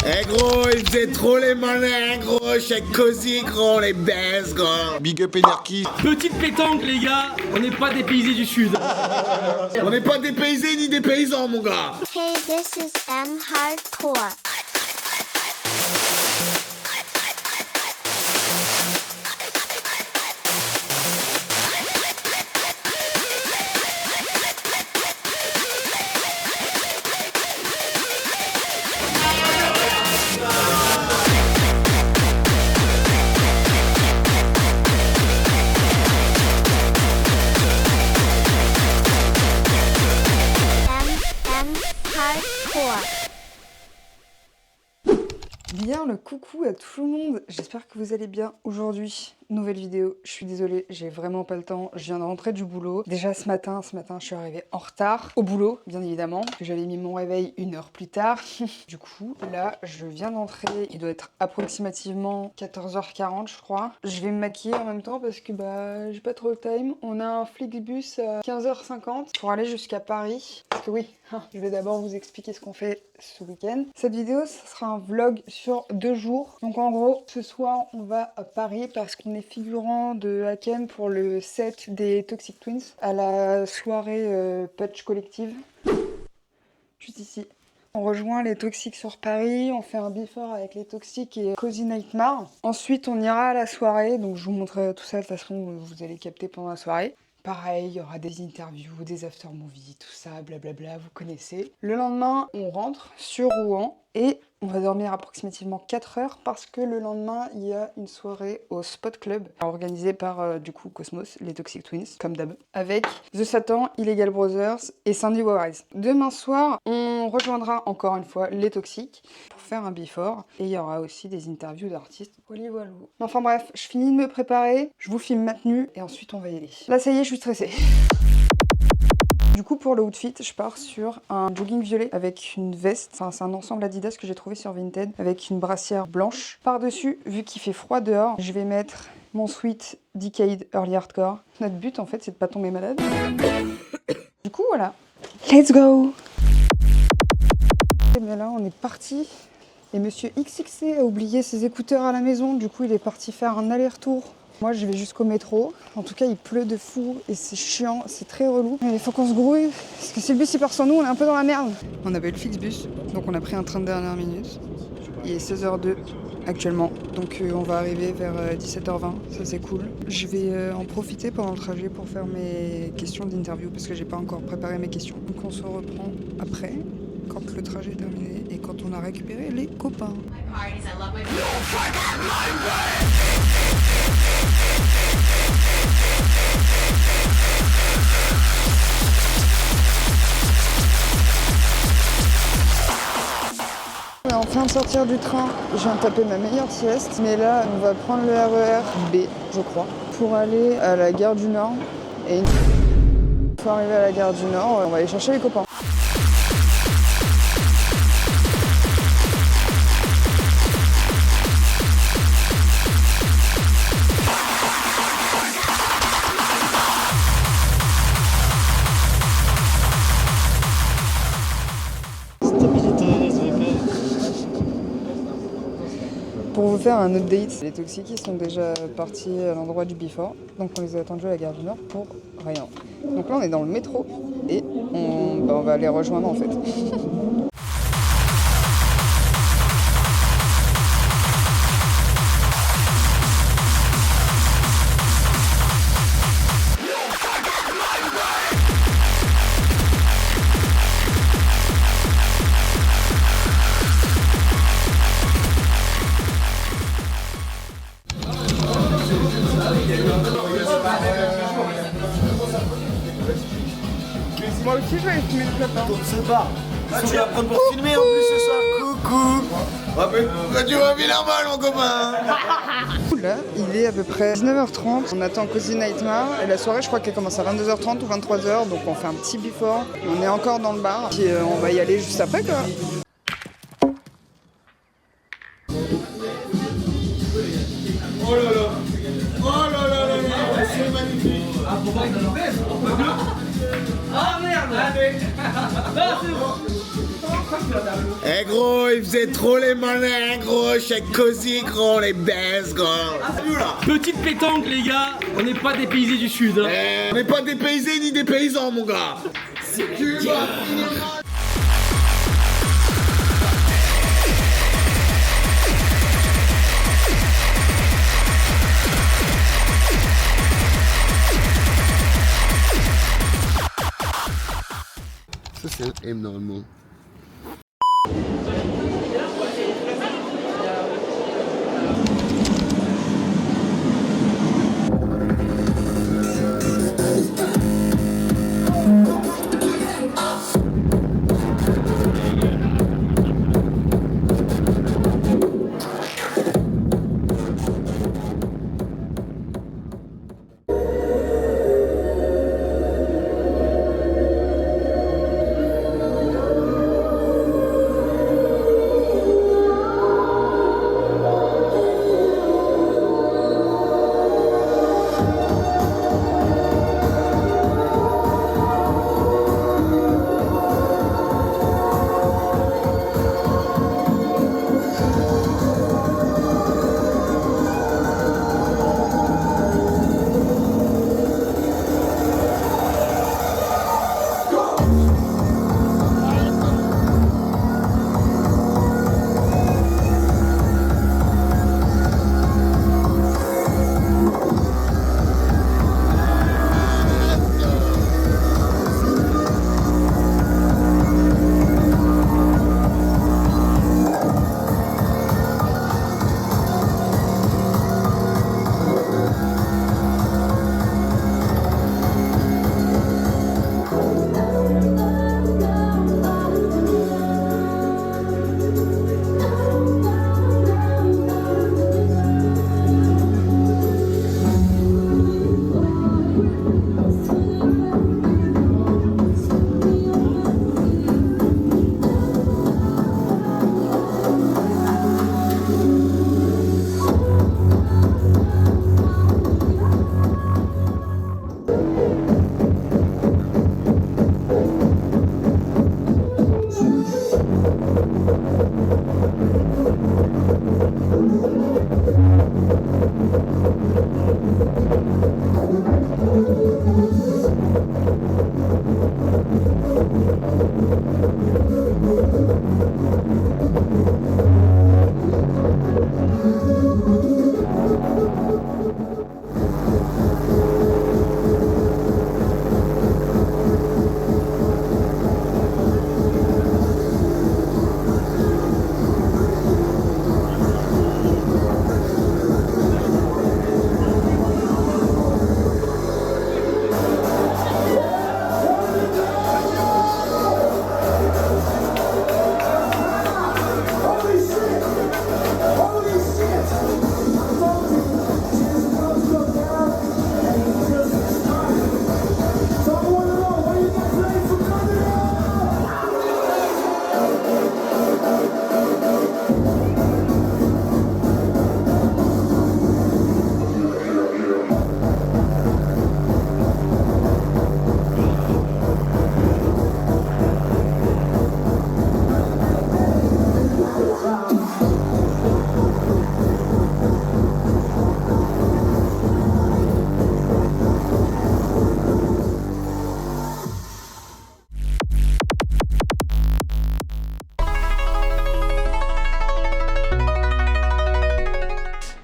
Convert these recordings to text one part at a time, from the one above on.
Eh gros, ils faisaient trop les malins, gros, chez Cozy, gros, les baisse, gros. Big up Enerky. Petite pétanque, les gars, on n'est pas dépaysés du sud. On n'est pas dépaysés ni des paysans, mon gars. Hey, this is M Hardcore. Bien le coucou à tout le monde, j'espère que vous allez bien. Aujourd'hui, nouvelle vidéo, je suis désolée, j'ai vraiment pas le temps, je viens de rentrer du boulot. Déjà ce matin, je suis arrivée en retard au boulot, bien évidemment, que j'avais mis mon réveil 1 heure plus tard. Du coup, là, je viens d'entrer, il doit être approximativement 14h40 je crois. Je vais me maquiller en même temps parce que j'ai pas trop le time. On a un Flixbus à 15h50 pour aller jusqu'à Paris. Parce que oui, je vais d'abord vous expliquer ce qu'on fait ce week-end. Cette vidéo, ce sera un vlog sur 2 jours. Donc en gros, ce soir, on va à Paris parce qu'on est figurant de Haken pour le set des Toxic Twins à la soirée Punch Collective. Juste ici. On rejoint les Toxics sur Paris, on fait un before avec les Toxics et Cozy Nightmare. Ensuite, on ira à la soirée, donc je vous montrerai tout ça de toute façon, vous allez capter pendant la soirée. Pareil, il y aura des interviews, des after-movies, tout ça, blablabla, vous connaissez. Le lendemain, on rentre sur Rouen et on va dormir approximativement 4 heures parce que le lendemain, il y a une soirée au Spot Club organisée par du coup Cosmos, les Toxic Twins, comme d'hab, avec The Satan, Illegal Brothers et Sandy Warriors. Demain soir, on rejoindra encore une fois les Toxics pour faire un before et il y aura aussi des interviews d'artistes. Voilà, voilà. Enfin bref, je finis de me préparer, je vous filme ma tenue et ensuite on va y aller. Là ça y est, je suis stressée. Du coup, pour le outfit, je pars sur un jogging violet avec une veste. Enfin, c'est un ensemble Adidas que j'ai trouvé sur Vinted avec une brassière blanche. Par-dessus, vu qu'il fait froid dehors, je vais mettre mon sweat Decade Early Hardcore. Notre but, en fait, c'est de pas tomber malade. Du coup, voilà. Let's go! Et bien là, on est parti. Et monsieur XXC a oublié ses écouteurs à la maison. Du coup, il est parti faire un aller-retour. Moi je vais jusqu'au métro, en tout cas il pleut de fou et c'est chiant, c'est très relou. Mais il faut qu'on se grouille, parce que si le bus il part sans nous, on est un peu dans la merde. On avait le Flixbus, donc on a pris un train de dernière minute. Il est 16h02 actuellement, donc on va arriver vers 17h20, ça c'est cool. Je vais en profiter pendant le trajet pour faire mes questions d'interview, parce que j'ai pas encore préparé mes questions. Donc on se reprend après, quand le trajet est terminé et quand on a récupéré les copains. On est en train de sortir du train, je viens de taper ma meilleure sieste, mais là on va prendre le RER B, je crois, pour aller à la gare du Nord. Et une fois arrivé à la gare du Nord, on va aller chercher les copains. Pour vous faire un update, les Toxics sont déjà partis à l'endroit du before, donc on les a attendus à la gare du Nord pour rien. Donc là on est dans le métro et on va les rejoindre en fait. Moi aussi je vais aller filmer le clapin. Donc c'est pas. Tu vas prendre pour filmer en plus ce soir. Coucou. Pourquoi tu reviens normal mon copain? Là, il est à peu près 19h30. On attend Cozy Nightmare. Et la soirée, je crois qu'elle commence à 22h30 ou 23h. Donc on fait un petit before. On est encore dans le bar. Puis on va y aller juste après quoi. Oh là là. Oh là là là là. C'est magnifique. Ah merde! Ah c'est bon! Eh gros, ils faisaient trop les malins, gros, chez Cozy, gros, les baisses, gros. Petite pétanque les gars, on n'est pas dépaysés du sud. Hein. On n'est pas dépaysés ni des paysans, mon gars. Ça c'est un M normalement.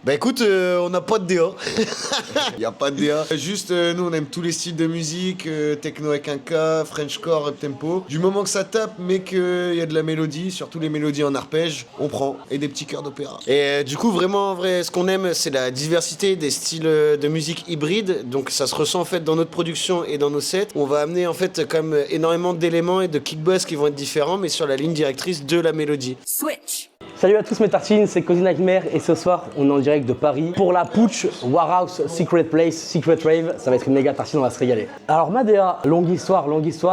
Bah écoute, on n'a pas de DA. Y a pas de DA. Juste, nous on aime tous les styles de musique, techno avec un K, Frenchcore, up-tempo. Du moment que ça tape, mais qu'il y a de la mélodie, surtout les mélodies en arpège, on prend. Et des petits chœurs d'opéra. Et du coup, vraiment, en vrai, ce qu'on aime, c'est la diversité des styles de musique hybride. Donc ça se ressent en fait dans notre production et dans nos sets. On va amener en fait quand même énormément d'éléments et de kickbass qui vont être différents, mais sur la ligne directrice de la mélodie. Switch. Salut à tous mes tartines, c'est Cozy Nightmare et ce soir on est en direct de Paris pour la Putsch Warhouse Secret Place, Secret Rave. Ça va être une méga tartine, on va se régaler. Alors Madea, longue histoire,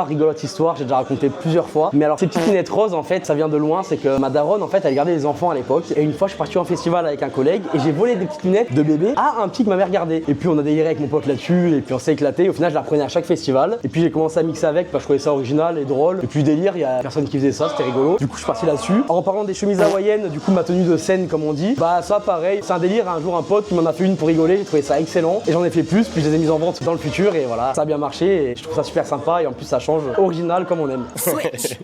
rigolote histoire, j'ai déjà raconté plusieurs fois. Mais alors ces petites lunettes roses en fait, ça vient de loin, c'est que ma daronne en fait elle gardait les enfants à l'époque. Et une fois je suis parti en festival avec un collègue et j'ai volé des petites lunettes de bébé à un petit que ma mère gardait. Et puis on a déliré avec mon pote là-dessus et puis on s'est éclaté. Au final je la prenais à chaque festival. Et puis j'ai commencé à mixer avec parce que je trouvais ça original et drôle. Et puis délire, il y a personne qui faisait ça, c'était rigolo. Du coup je suis parti là-dessus. En parlant des chemises hawaïennes, du coup ma tenue de scène comme on dit, bah ça pareil, c'est un délire. Un jour un pote qui m'en a fait une pour rigoler, j'ai trouvé ça excellent et j'en ai fait plus, puis je les ai mises en vente dans le futur et voilà, ça a bien marché et je trouve ça super sympa et en plus ça change, original comme on aime.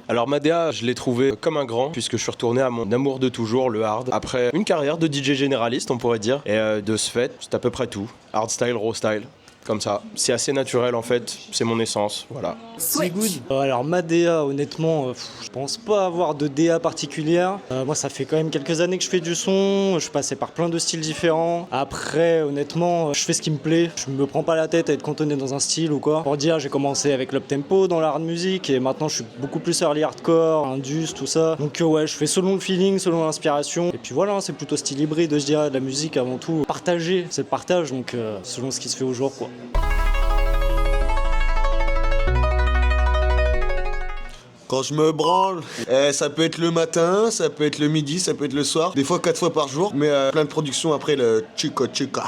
Alors Madea, je l'ai trouvé comme un grand puisque je suis retourné à mon amour de toujours, le hard, après une carrière de DJ généraliste on pourrait dire et de ce fait, c'est à peu près tout, hard style, raw style. Comme ça, c'est assez naturel en fait, c'est mon essence, voilà. C'est good. Alors ma DA, honnêtement, je pense pas avoir de DA particulière. Moi, ça fait quand même quelques années que je fais du son, je suis passé par plein de styles différents. Après, honnêtement, je fais ce qui me plaît. Je me prends pas la tête à être cantonné dans un style ou quoi. Pour dire, j'ai commencé avec l'up-tempo dans la hard music et maintenant je suis beaucoup plus early hardcore, indus, tout ça. Donc ouais, je fais selon le feeling, selon l'inspiration. Et puis voilà, c'est plutôt style hybride, je dirais, de la musique avant tout. Partager, c'est le partage, donc selon ce qui se fait au jour, quoi. Quand je me branle, ça peut être le matin, ça peut être le midi, ça peut être le soir, des fois 4 fois par jour, mais plein de productions après le chica chica.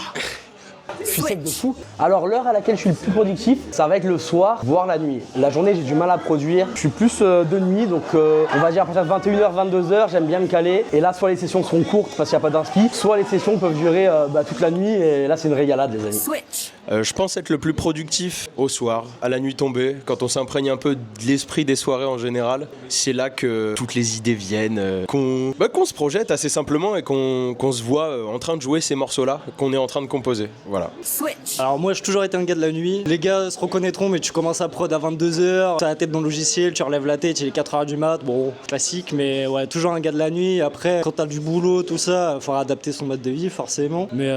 Je suis sec de fou. Alors l'heure à laquelle je suis le plus productif, ça va être le soir, voire la nuit. La journée, j'ai du mal à produire. Je suis plus de nuit, donc on va dire à partir de 21h, 22h, j'aime bien me caler. Et là, soit les sessions sont courtes parce qu'il n'y a pas d'inspi, soit les sessions peuvent durer toute la nuit. Et là, c'est une régalade, les amis. Je pense être le plus productif au soir, à la nuit tombée, quand on s'imprègne un peu de l'esprit des soirées en général. C'est là que toutes les idées viennent, qu'on se projette assez simplement et qu'on se voit en train de jouer ces morceaux-là, qu'on est en train de composer. Voilà. Alors moi, j'ai toujours été un gars de la nuit. Les gars se reconnaîtront, mais tu commences à prod à 22h, t'as la tête dans le logiciel, tu relèves la tête, il est 4h du mat. Bon, classique, mais ouais, toujours un gars de la nuit. Après, quand t'as du boulot, tout ça, il faudra adapter son mode de vie, forcément. Mais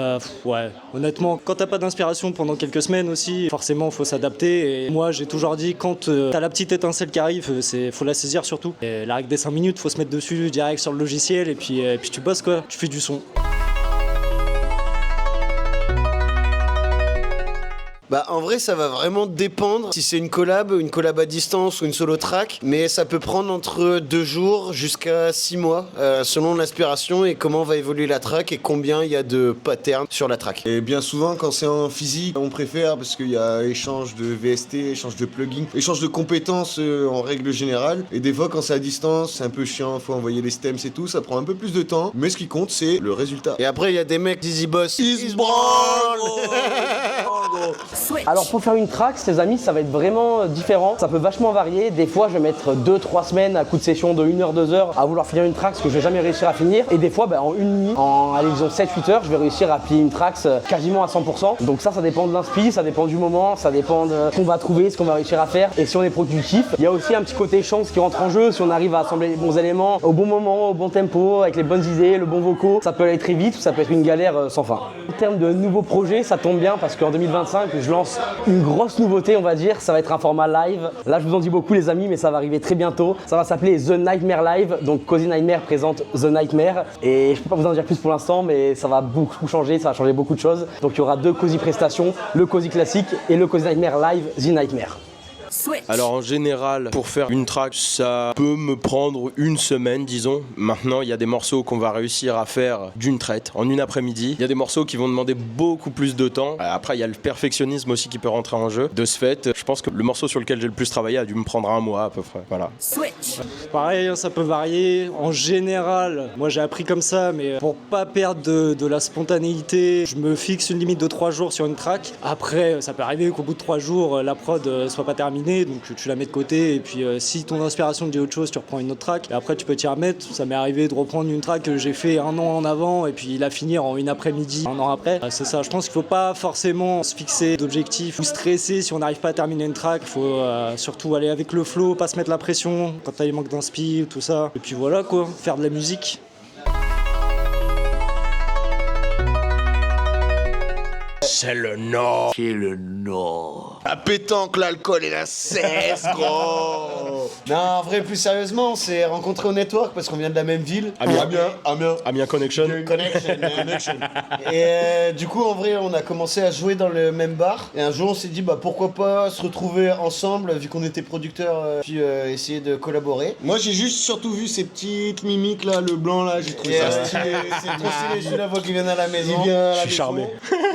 ouais, honnêtement, quand t'as pas d'inspiration pendant quelques semaines aussi, forcément faut s'adapter. Et moi j'ai toujours dit, quand t'as la petite étincelle qui arrive, faut la saisir surtout. Et la règle des 5 minutes, faut se mettre dessus direct sur le logiciel et puis tu bosses quoi, tu fais du son. Bah en vrai ça va vraiment dépendre si c'est une collab à distance ou une solo track, mais ça peut prendre entre 2 jours jusqu'à 6 mois selon l'inspiration et comment va évoluer la track et combien il y a de patterns sur la track. Et bien souvent quand c'est en physique on préfère parce qu'il y a échange de VST, échange de plugins, échange de compétences en règle générale, et des fois quand c'est à distance c'est un peu chiant, faut envoyer les stems et tout, ça prend un peu plus de temps, mais ce qui compte c'est le résultat. Et après il y a des mecs Dizzy Boss, ils se branlent. Alors pour faire une track, les amis, ça va être vraiment différent. Ça peut vachement varier. Des fois, je vais mettre 2-3 semaines à coup de session de 1h, 2 heures à vouloir finir une track, ce que je vais jamais réussir à finir. Et des fois, en une nuit, allez, disons 7-8 heures, je vais réussir à plier une track quasiment à 100%. Donc ça dépend de l'inspi, ça dépend du moment, ça dépend de ce qu'on va trouver, ce qu'on va réussir à faire. Et si on est productif, il y a aussi un petit côté chance qui rentre en jeu. Si on arrive à assembler les bons éléments au bon moment, au bon tempo, avec les bonnes idées, le bon vocaux, ça peut aller très vite ou ça peut être une galère sans fin. En termes de nouveaux projets, ça tombe bien parce qu'en 2025, je lance une grosse nouveauté, on va dire. Ça va être un format live. Là, je vous en dis beaucoup, les amis, mais ça va arriver très bientôt. Ça va s'appeler The Nightmare Live. Donc, Cozy Nightmare présente The Nightmare. Et je peux pas vous en dire plus pour l'instant, mais ça va beaucoup changer. Ça va changer beaucoup de choses. Donc, il y aura 2 Cozy prestations, le Cozy classique et le Cozy Nightmare Live, The Nightmare. Alors en général, pour faire une track, ça peut me prendre une semaine, disons. Maintenant, il y a des morceaux qu'on va réussir à faire d'une traite, en une après-midi. Il y a des morceaux qui vont demander beaucoup plus de temps. Après, il y a le perfectionnisme aussi qui peut rentrer en jeu. De ce fait, je pense que le morceau sur lequel j'ai le plus travaillé a dû me prendre 1 mois à peu près. Voilà. Pareil, ça peut varier. En général, moi j'ai appris comme ça, mais pour pas perdre de la spontanéité, je me fixe une limite de 3 jours sur une track. Après, ça peut arriver qu'au bout de 3 jours, la prod soit pas terminée. Donc tu la mets de côté et puis si ton inspiration te dit autre chose, tu reprends une autre track et après tu peux t'y remettre. Ça m'est arrivé de reprendre une track que j'ai fait 1 an en avant et puis la finir en une après-midi 1 an après. C'est ça, je pense qu'il faut pas forcément se fixer d'objectifs ou stresser si on n'arrive pas à terminer une track. Il faut surtout aller avec le flow, pas se mettre la pression quand t'as les manques d'inspi, tout ça. Et puis voilà quoi, faire de la musique. C'est le Nord. C'est le Nord. La pétanque, l'alcool et la cesse, gros. Non, en vrai, plus sérieusement, on s'est rencontrés au network parce qu'on vient de la même ville. Amiens. Amiens. Amiens Connection. Connection. Et du coup, en vrai, on a commencé à jouer dans le même bar. Et un jour, on s'est dit, bah pourquoi pas se retrouver ensemble, vu qu'on était producteurs, puis essayer de collaborer. Moi, j'ai juste surtout vu ces petites mimiques là, le blanc là, j'ai trouvé ça stylé. C'est trop stylé, je la vois qu'il vient à la maison. Il vient à la Je suis maison. charmé.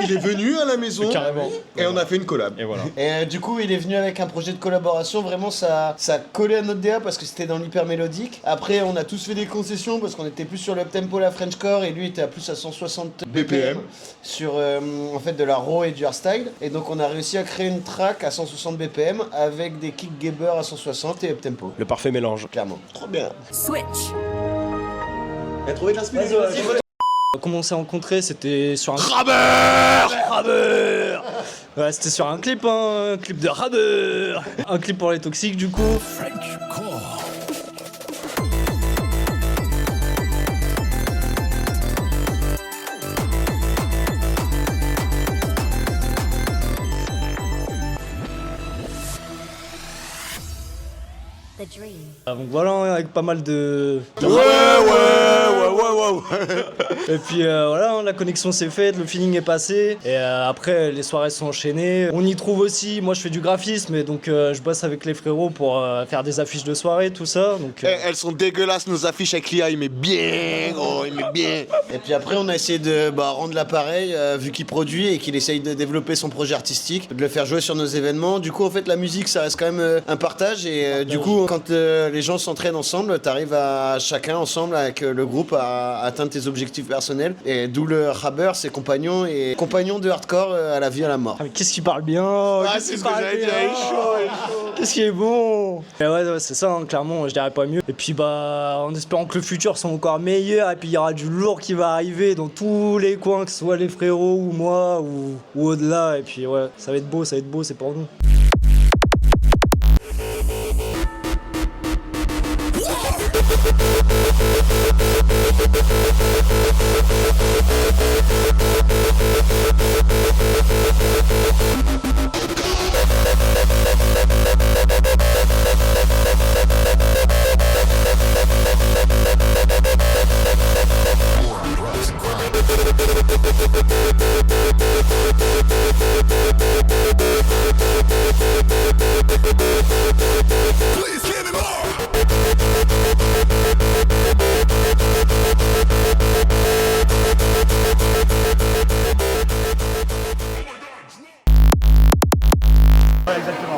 Il est venu à la maison. Carrément. Et on a fait une collab. Et voilà. Et du coup, il est venu avec un projet de collaboration. Vraiment, ça collait à notre DA parce que c'était dans l'hyper mélodique. Après, on a tous fait des concessions parce qu'on était plus sur le tempo, la Frenchcore, et lui était à plus à 160 BPM sur en fait de la raw et du hardstyle. Et donc, on a réussi à créer une track à 160 BPM avec des kick Gabber à 160 et up tempo. Le parfait mélange. Clairement. Trop bien. Switch. T'as trouvé de l'inspiration? Comment on s'est rencontrés, c'était sur un... Rabeur. Ouais, c'était sur un clip, hein, un clip de Rabeur. Un clip pour les toxiques du coup. The dream. Donc voilà, avec pas mal de... Ouais. Et puis voilà, la connexion s'est faite, le feeling est passé. Et après, les soirées sont enchaînées. On y trouve aussi, moi je fais du graphisme, et donc je bosse avec les frérots pour faire des affiches de soirée, tout ça. Donc, Elles sont dégueulasses nos affiches avec l'IA, il met bien, gros, il met bien. Et puis après on a essayé de rendre l'appareil, vu qu'il produit et qu'il essaye de développer son projet artistique, de le faire jouer sur nos événements. Du coup en fait la musique ça reste quand même un partage, et du coup quand les gens s'entraînent ensemble, t'arrives à chacun ensemble avec le groupe à atteindre tes objectifs personnels. Et d'où le Rabber, c'est compagnon de hardcore à la vie à la mort. ah, mais qu'est-ce qui parle bien? C'est ce que j'allais dire, il est chaud. Qu'est-ce qui est bon? Et ouais, c'est ça, hein, clairement, je dirais pas mieux. Et puis bah, en espérant que le futur soit encore meilleur, et puis il y aura du lourd qui va arriver dans tous les coins, que ce soit les frérots ou moi ou au-delà. Et puis ouais, ça va être beau, c'est pour nous.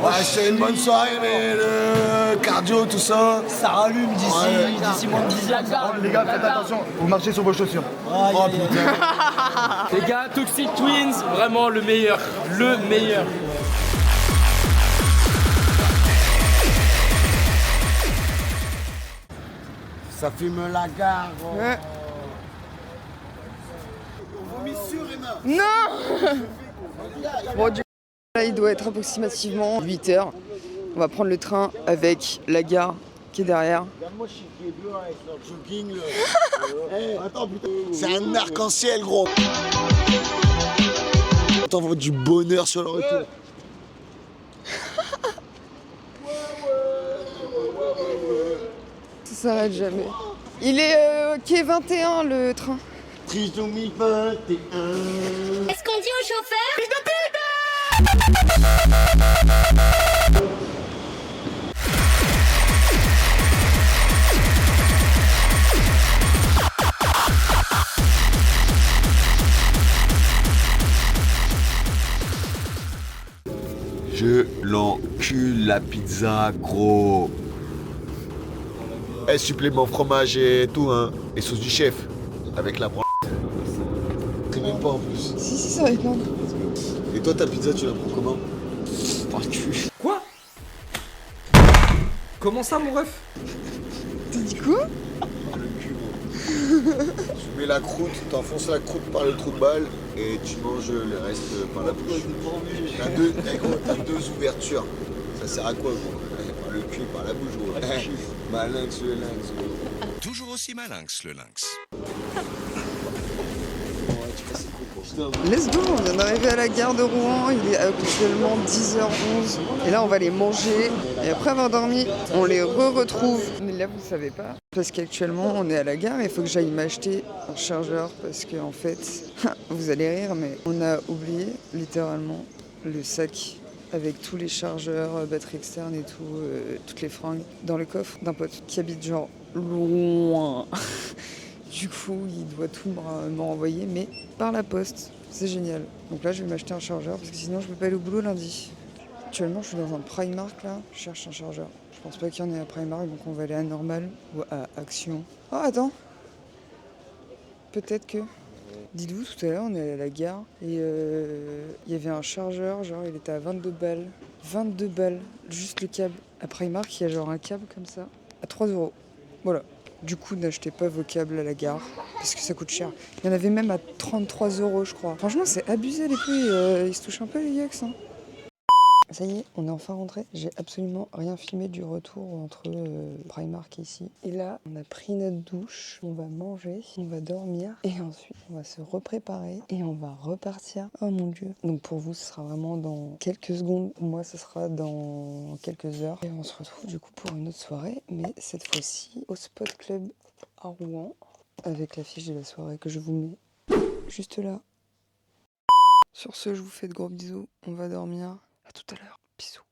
Ouais, c'est une bonne soirée, mais le cardio, tout ça. Ça rallume d'ici moins de 10 ans. Les gars, faites attention, vous marchez sur vos chaussures. Oh putain. Les gars, Toxic Twins, vraiment le meilleur. Le meilleur. Ça fume la gare. Gros. Ouais. On vomit sur Emma. Non. Bon, du coup, là, il doit être approximativement 8h. On va prendre le train avec la gare qui est derrière. Regarde-moi, je suis qui est bleu avec leur jogging. Hey, attends, putain. C'est un arc-en-ciel, gros. Attends, on voit du bonheur sur le retour. Ça s'arrête jamais. Il est quai 21 le train. Triste 2021. Est-ce qu'on dit au chauffeur? Je l'encule la pizza, gros. Et supplément fromage et tout, hein. Et sauce du chef. Avec la branlette. C'est même pas en plus. Si, ça va être long. Et toi, ta pizza, tu la prends comment? Par le cul. Quoi? Comment ça, mon ref? T'as dit quoi? Par le cul, gros. Tu mets la croûte, t'enfonces la croûte par le trou de balle et tu manges le reste par la bouche. T'as deux ouvertures. Ça sert à quoi, gros? Par le cul, par la bouche, gros. Malinx, le lynx, gros. Toujours aussi malinx, le lynx. Ouais, tu passes le coup. Let's go, on vient d'arriver à la gare de Rouen, il est actuellement 10h11 et là on va les manger et après avoir dormi, on les retrouve. Mais là vous savez pas, parce qu'actuellement on est à la gare et il faut que j'aille m'acheter un chargeur parce que en fait, vous allez rire mais on a oublié littéralement le sac avec tous les chargeurs, batterie externe et tout, toutes les fringues dans le coffre d'un pote qui habite genre loin. Du coup, il doit tout me renvoyer, mais par la poste. C'est génial. Donc là, je vais m'acheter un chargeur parce que sinon, je peux pas aller au boulot lundi. Actuellement, je suis dans un Primark là. Je cherche un chargeur. Je pense pas qu'il y en ait à Primark, donc on va aller à Normal ou à Action. Oh, attends. Peut-être que. Dites-vous, tout à l'heure, on est allé à la gare et il y avait un chargeur, genre il était à 22 balles. 22 balles, juste le câble. À Primark, il y a genre un câble comme ça, à 3 €. Voilà. Du coup, n'achetez pas vos câbles à la gare, parce que ça coûte cher. Il y en avait même à 33 €, je crois. Franchement, c'est abusé les prix, ils se touchent un peu les yeux, hein. Ça y est, on est enfin rentré. J'ai absolument rien filmé du retour entre Primark et ici. Et là, on a pris notre douche, on va manger, on va dormir et ensuite on va se repréparer et on va repartir. Oh mon dieu. Donc pour vous, ce sera vraiment dans quelques secondes. Moi, ce sera dans quelques heures. Et on se retrouve du coup pour une autre soirée, mais cette fois-ci au Spot Club à Rouen avec l'affiche de la soirée que je vous mets juste là. Sur ce, je vous fais de gros bisous. On va dormir. À tout à l'heure. Bisous.